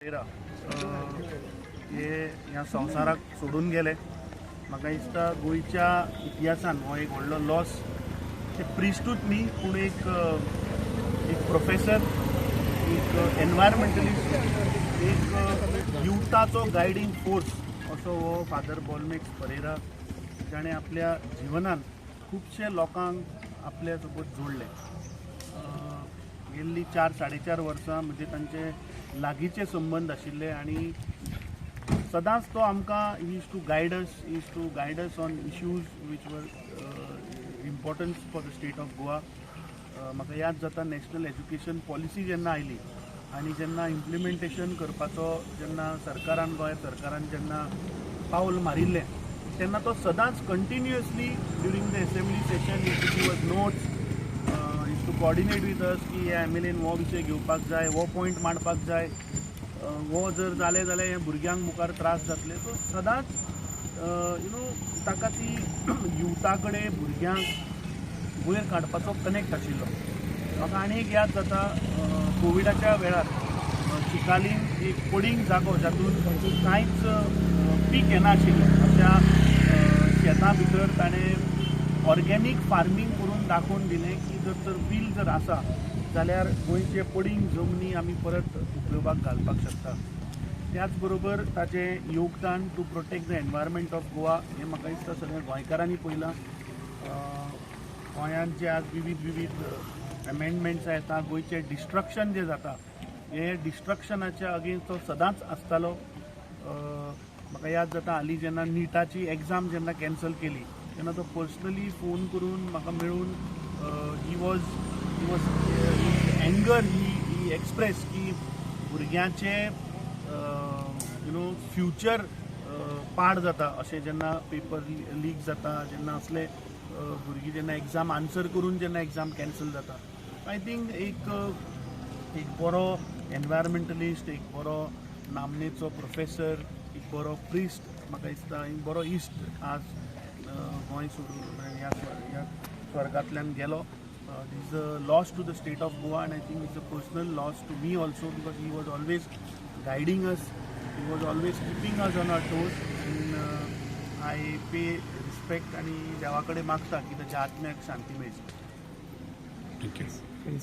परेरा हे ह्या संवसाराक सोडून गेले. म्हाका दिसता गोंयच्या इतिहासान हो एक व्हडलो लॉस. ते प्रिस्टूच न्ही पूण एक प्रोफेसर, एक एनवायरमेंटलिस्ट, एक युथाचो गायडींग फोर्स असो हो फादर बॉलमेक्स परेरा, जाणें आपल्या जिवनान खुबशे लोकांक आपल्या सोबत जोडले. गेल्ली 4-4.5 वर्सां म्हणजे तांचे लागींचे संबंध आशिल्ले आनी सदांच तो आमकां use to guide us on issues which were importance for the state of Goa. म्हाका याद जाता नॅशनल एज्युकेशन पॉलिसी जेन्ना आयली आनी जेन्ना इम्प्लिमेंटेशन करपाचो जेन्ना गोंय सरकारान जेन्ना पावल मारिल्लें तेन्ना तो सदांच continuously during the assembly session use to give us notes, use to coordinate with us की ह्या एमएलएन हो विशय घेवपाक जाय, हो पॉयंट मांडपाक जाय, वो जर जालें जाल्यार ह्या भुरग्यांक मुखार त्रास जातले. सो सदांच ताका ती युथा कडेन भुरग्यांक वयर काडपाचो कनेक्ट आशिल्लो. म्हाका आनी एक याद जाता कोविडाच्या वेळार चिकालीन एक पडींग जागो जातून कांयच पीक येनाशिल्लें अशा शेतां भितर ताणें ऑर्गेनीक फार्मींग करून दाखोवन दिलें की जर तर बील जर आसा जाल्यार गोंयचे पडींग जमनी आमी परत उपयोगाक घालपाक शकता. त्याच बरोबर ताचें योगदान to protect the environment of Goa हें म्हाका दिसता सगळ्या गोंयकारांनी पळयलां. गोंयांत जे आज विविध एमेंडमेंट्स येता, गोंयचें डिस्ट्रक्शन जें जाता हे डिस्ट्रक्शनाच्या अगेन्स्ट तो सदांच आसतालो. म्हाका याद जाता हालीं जेन्ना नीटाची एग्जाम जेन्ना कॅन्सल केली तेन्ना तो पर्सनली फोन करून म्हाका मेळून he was anger he express की भुरग्यांचे फ्युचर पाड जाता अशें जेन्ना पेपर लीक जाता, जेन्ना असले भुरगीं जेन्ना एग्जाम आन्सर करून जेन्ना एग्जाम कॅन्सल जाता. आय थिंक एक बरो एनवायरमेंटलिस्ट, एक बरो नामनेचो प्रोफेसर, एक बरो प्रिस्ट, म्हाका दिसता एक बरो इश्ट आज गोंय सोडून ह्या स्वर्गांतल्यान गेलो. This is a loss to the state of Goa, and I think it's a personal loss to me also, because he was always guiding us, he was always keeping us on our toes. And I pay respect आणि देवा कडेन मागता की ताच्या आत्म्याक शांती मेळची. Thank you.